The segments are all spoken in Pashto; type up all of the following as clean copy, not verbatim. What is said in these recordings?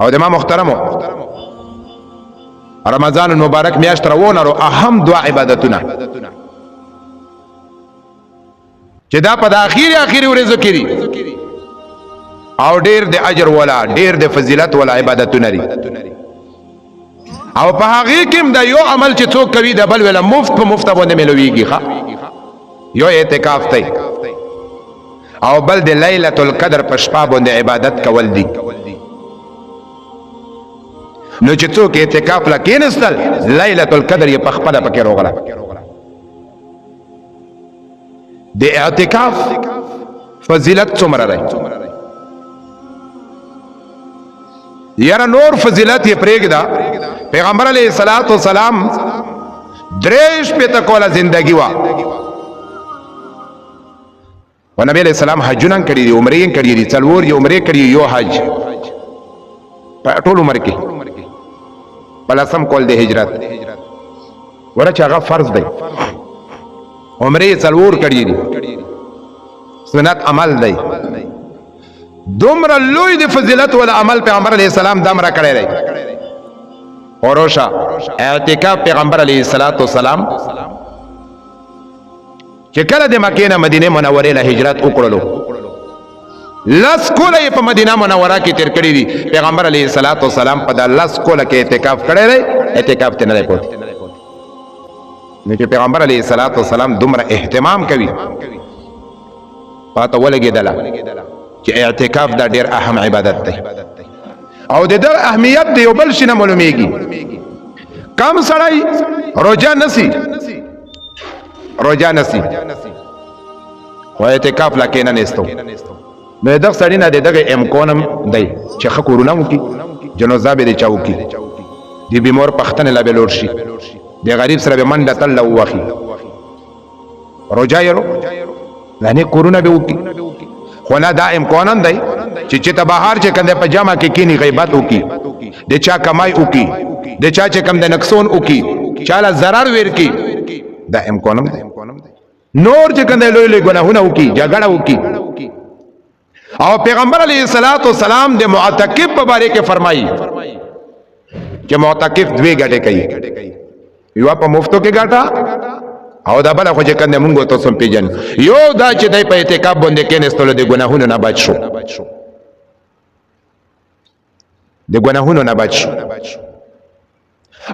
او د ما محترمو رمضان المبارک میاشت روونه رو اهم دعا عبادتونه چې دا په اخیری ورځو کې او ډیر د اجر ولا ډیر د فضیلت ولا عبادتونه لري او په هغه کې دا یو عمل چې څوک کوي د بل ولا مفت په مفت باندې ملويږي ښا یو اعتکاف دی او بل د ليله القدر په شپه باندې عبادت کول دي نو چې څوک اعتکاف لا کېنستل ليله القدر یې په خپل پکې روغله د اعتکاف فضیلت څومره ده یاره نور فضیلت یې پرېږده پیغمبر علیه الصلاۃ والسلام دریش په تکوله زندگی وا و نبی علیہ السلام حجونه کړی دي عمرې کړی دي څلور یو عمرې کړی یو حج په ټول عمر کې بلسم کول د هجرت ورچ هغه فرض دی عمرې څلور کړی دي سنت عمل دی دومره لوی د فضیلت ول عمل پیغمبر علیہ السلام دمره کړی دی اوروشا اعتکاف پیغمبر علیہ الصلوۃ والسلام چې کله د مکې نه مدینه منوره له هجرت وکړلو لس کوله په مدینه منوره کې تیر کړی دي پیغمبر علیه الصلاۃ والسلام په د لس کوله کې اعتکاف کړی دی اعتکاف ته نه دی پوت نو چې پیغمبر علیه الصلاۃ والسلام دومره اهتمام کوي پاته ولګېدله چې اعتکاف دا ډیر اهم عبادت دی او د دې اهمیت دی یو بل شي نه معلومیږي کم سړی روزه نسی خو اعتکاف لا کې نه نستو نو دغه سړی نه دغه امکانم دی چې خکورونه وکي جنازه به چاو کی دی بیمار پختن لا بلور شي دی غریب سره به منډه تل وخی روزه یې لانی کورونه به وکي خو نه دا امکانم دی چې ته بهر چې کنده په جامه کې کینی غیبت وکي د چا کمای وکي د چا چې کم د نقصان وکي چاله zarar ورکی دا امکانم دی نور چې کنده لوی لوی ګناهونه وکي جګړه وکي او پیغمبر علیه الصلاۃ والسلام د معتکف په باره کې فرمایي چې معتکف دوی ګټه کوي یو په مفتو کې ګټه او دا بل خو چې کنده مونږ ته سم پیجن یو دا چې دای په اعتکاف باندې کې نستول د ګناهونو نه بچ شو د ګناهونو نه بچ شو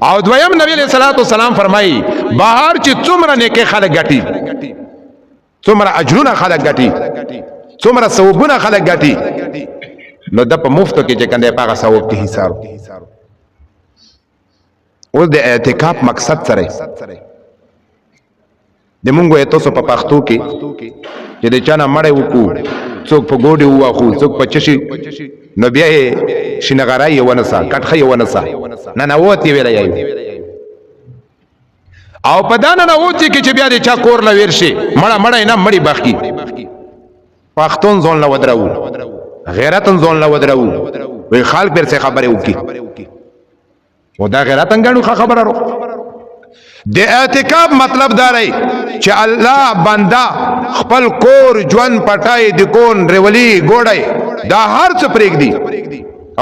او دویم نبی علیہ الصلوۃ والسلام فرمایي بهر چې څومره نیکه خلک ګټي څومره اجرونه خلک ګټي څومره ثوابونه خلک ګټي نو د په مفتو کې چې کنده پاغه ثواب کې حساب او د اعتکاف مقصد سره د مونږه تاسو په پښتو کې چې د چانه مړې وکړو څوک په ګوډي واخو څوک په چشي نو بیا شنغرای ونسا کټخې ونسا نه نه وتی ویلای او په دانه نه وتی کې چې بیا د چا کور لا ورشي مړه نه مړی باخي پښتون ځون لا ودرو غیرتن ځون لا ودرو وی خلک پر څه خبره وکي و دا غیرتن غنو خبره رو د اعتکاف مطلب دا رہی چې الله بندا خپل کور ژوند پټای د کون ریولی ګوړای دا هر څه پرېګ دی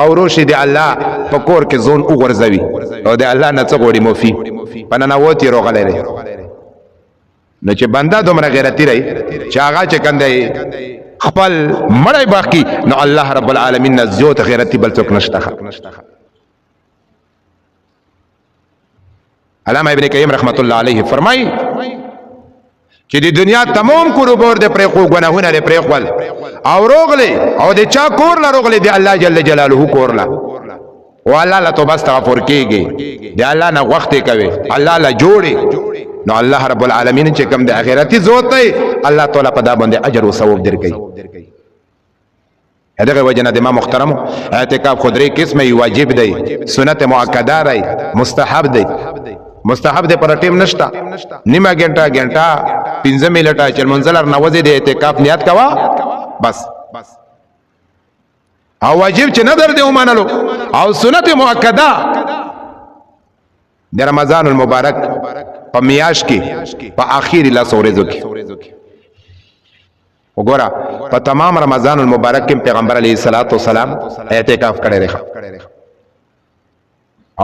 او روشي دی الله په کور کې زون وګرځوي او دی الله نه څه غوړي موفي پنه وتی روغله لري نو چې بندا دومره غیرتی رہی چې هغه چې کنده خپل مړی باقی نو الله رب العالمین نه زیات غیرتی بل څوک نشته علامہ ابن قیم رحمت الله علیه فرمای چې د دنیا تمام کوربور د پرېخو غناهونه لري پرېخول او روغله او د چا کور لا روغله دی الله جل جلاله کور لا او الله لا توبه استغفر کیږي دی الله نه وخت کوي الله لا جوړي نو الله رب العالمین چې کوم د اخرتی زوت دی الله تعالی په دا باندې اجر او ثواب درکړي هغه وجنه د ما محترم اعتکاف خودري قسمه واجب دی سنت مؤکده دی مستحب دی مستحب دے پر ټیم نشتا نیمه غنټه 15 منټه چې منزلر نوځي د اعتکاف نیت کوا بس او واجب چې نظر دی ومنلو او سنت مؤکده د رمضان المبارک په میاش کې په اخیری لا سورزو کې وګوره په تمام رمضان المبارک کې پیغمبر علیه الصلاۃ والسلام اعتکاف کړی دی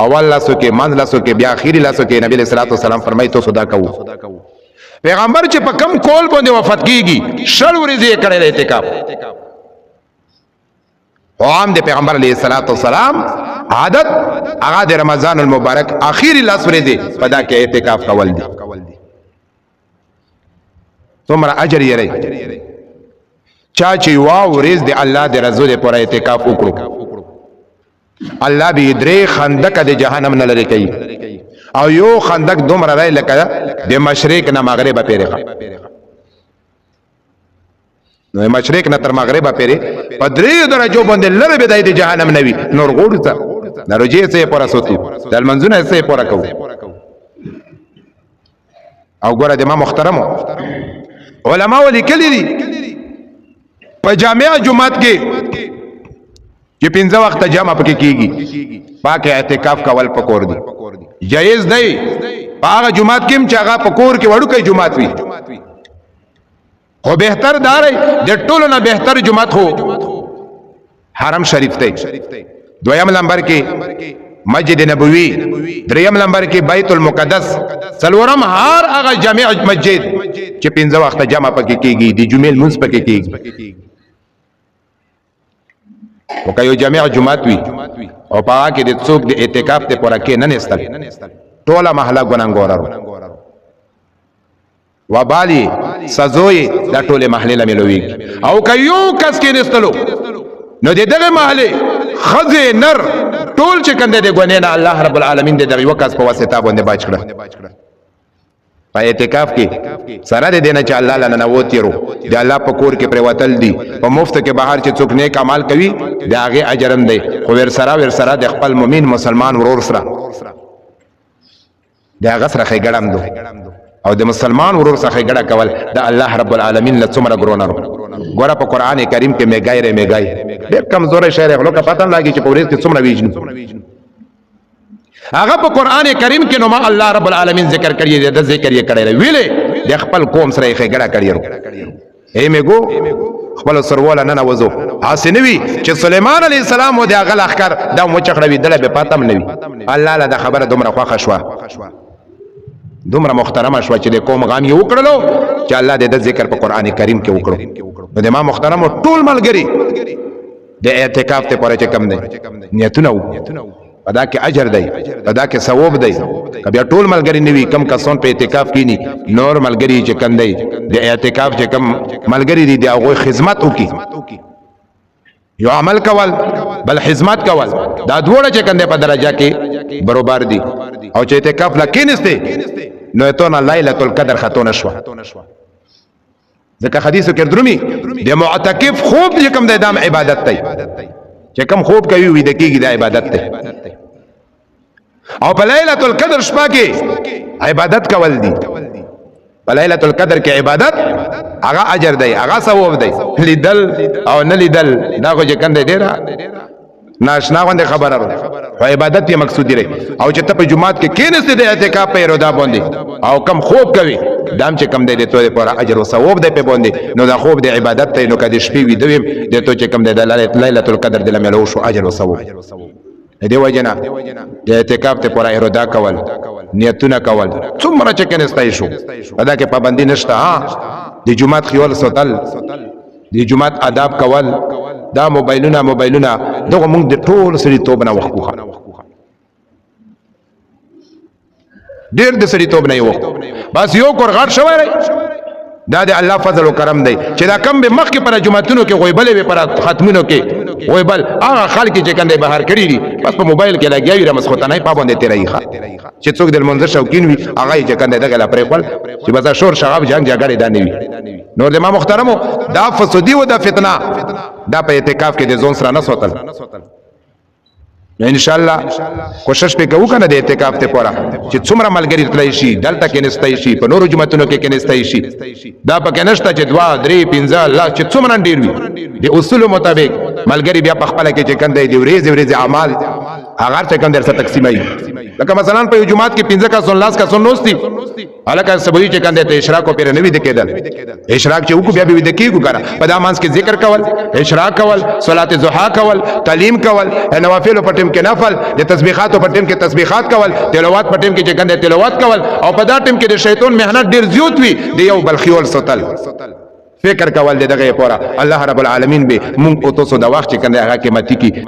اول لاسو کې منځ لاسو کې بیا اخیری لاسو کې نبی صلی الله علیه وسلم فرمایي تو صدا کوو پیغمبر چې په کم کول باندې وفات کیږي شل ورځې کړي اعتکاف او عام د پیغمبر علیه الصلاۃ والسلام عادت هغه د رمضان المبارک اخیری لاس ورځې په دا کې اعتکاف کول دي څومره اجر یې لري چا چې واو ورځ د الله د رسول پر اعتکاف وکړو الله به درې خندق د جهنم نه لري کوي او یو خندق دومره راي لکه د مشرق نه مغرب پیره نو مشرق نه تر مغرب پیره په درې درجو باندې لره به د جهنم نوي نور غوړته درجه سه پر اسوتي د منځونه سه پر کو او ګوره د ما محترمو علما ولیکلي دي په جامع جمعات کې چې پنځه وخت جمع پکې کیږي پاک اعتکاف کول پکور دي جایز دی په هغه جمعات کې چې هغه پکور کې وړو کوي جمعات وي خو بهتر دار د ټولو نه بهتر جمعات هو حرم شریف دی دویم نمبر کې مسجد نبوي دریم نمبر کې بیت المقدس څلورم هر هغه جامع مسجد چې پنځه وخت جمع پکې کیږي د جمعې منځ پکې کیږي وکایو جامع جمعات وی او پاګه کې د څوک د اعتکاف ته پوره کې نه نستل ټوله محله ګناګورو وبالي سزوي د ټوله محله لملوي او کيو کس کې نستلو نو دغه محله خزه نر ټول چې کنده د ګونې نه الله رب العالمین دغه وکاس په واسطه باندې باج کړه په اعتکاف کې سره د دینه چې الله لنه نووتیرو د الله په کور کې پریوتل دي په مفت کې بهر چې څوک نیک عمل کوي دا هغه اجرم دی خو ور سره د خپل مؤمن مسلمان ورور سره دا هغه سره خېګړم دو او د مسلمان ورور سره خېګړه کول د الله رب العالمین له څومره ګرونر ګوره په قران کریم کې میګای ډېر کمزورې شعر غلو کا پته لاګي چې په ورځ کې څومره ویجن هغه په قران کریم کې نو ما الله رب العالمین ذکر کړی دی د ذکر یې کړی ویلې د خپل قوم سره یې خېګړه کړی ای میګو خپل سرواله نه نوزو حسنوي چې سليمان عليه السلام و د غل اخر دا مچخړوي دله به پاتم نوي الله له خبره دومره خوخه شو دومره محترمه شو چې د قوم غام یې وکړلو چې الله د ذکر په قران کریم کې وکړو د ما محترم ټول ملګری د اعتکاف ته پره چې کم دی نیتونه پدا کې اجر دی پدا کې ثواب دی کبه ټول ملګری نیوي کم کسون په اعتکاف کینی نور ملګری چې کم دی د اعتکاف چې کم ملګری دی هغه خدمت وکي یو عمل کول بل خدمت کول دا دوړه چې کنده په درجه کې برابر دي او چې اعتکاف لکینسته نو ته نه ليله القدر خاتون شو ځکه حدیثو کې درومي د معتکف خوب چې کم د ادم عبادت دی چې کم خوب کوي وي د کېږي د عبادت دی او په ليله القدر شپه کې عبادت کول دي په ليله القدر کې عبادت هغه اجر دی هغه ثواب دی لیدل او نه لیدل دا خو چې کنده ډیره ناشنا غونډه خبره او عبادت یې مقصود دی او چې ته په جمعات کې کېنسته د اعتکاف په اراده باندې او کم خوب کوي دام چې کم دی د توې پر اجر او ثواب دی په باندې نو دا خوب د عبادت ته نو کدي شپې وي دویم د تو چې کم دی د ليله القدر د لملو شو اجر او ثواب دې وجنه د اعتکاف ته پر اراده کول نیتونه کول څومره چې کېنستای شو ادا کې پابندی نشته ها د جمعات خیال سوتل د جمعات آداب کول دا موبایلونه دغه موږ د ټول سړي توب نه وخوخه ډېر د سړي توب نه یو بس یو کور غټ شوی دا د الله فضل او کرم دی چې دا کم به مخکې پر جمعتونو کې غویبلې پر ختمونو کې غویبل هغه خلک چې کنده بهر کړی دي بس په موبایل کې لګیاوي رمسخوتنه پابند تیرای چې څوک د منځ شوکین وي هغه چې کنده دغه لپاره خپل چې بس شور شغاب جنگ جګړه دانی وي نور د ما محترمو دا فسودی و دا فتنه دا په اعتکاف کې د ځون سره نه سوتل ان شاء الله کوشش به کوو کنه د اعتکاف ته پورا چې څومره ملګری تلای شي دلته کې نستای شي په نورو جمعتونو کې نستای شي دا پکې نشته چې 2 3 15 الله چې څومره ډیر وي د اصول مطابق ملګری بیا په خپل کې چې کنده دی ورځ اعمال هغه څه کوم درسه تقسیمای لکه مثلا په جمعات کې 15 کا 16 کا سنوستي الکه سبوی چې کنده ته اشراق او پیر نه وي د کېدل اشراق چې وکړو بیا به د کېګو کنه په دا مانس کې ذکر کول اشراق کول صلات ضحا کول تعلیم کول نوافل په ټیم کې نفل د تسبیحات په ټیم کې تسبیحات کول تلاوت په ټیم کې چې کنده تلاوت کول او په دا ټیم کې د شیطان مهنت ډیر زیات وي د یو بلخیول سوتل فکر کول دغه پورا الله رب العالمین به مونږ او تاسو د وخت چې کنده هغه قیمتي کی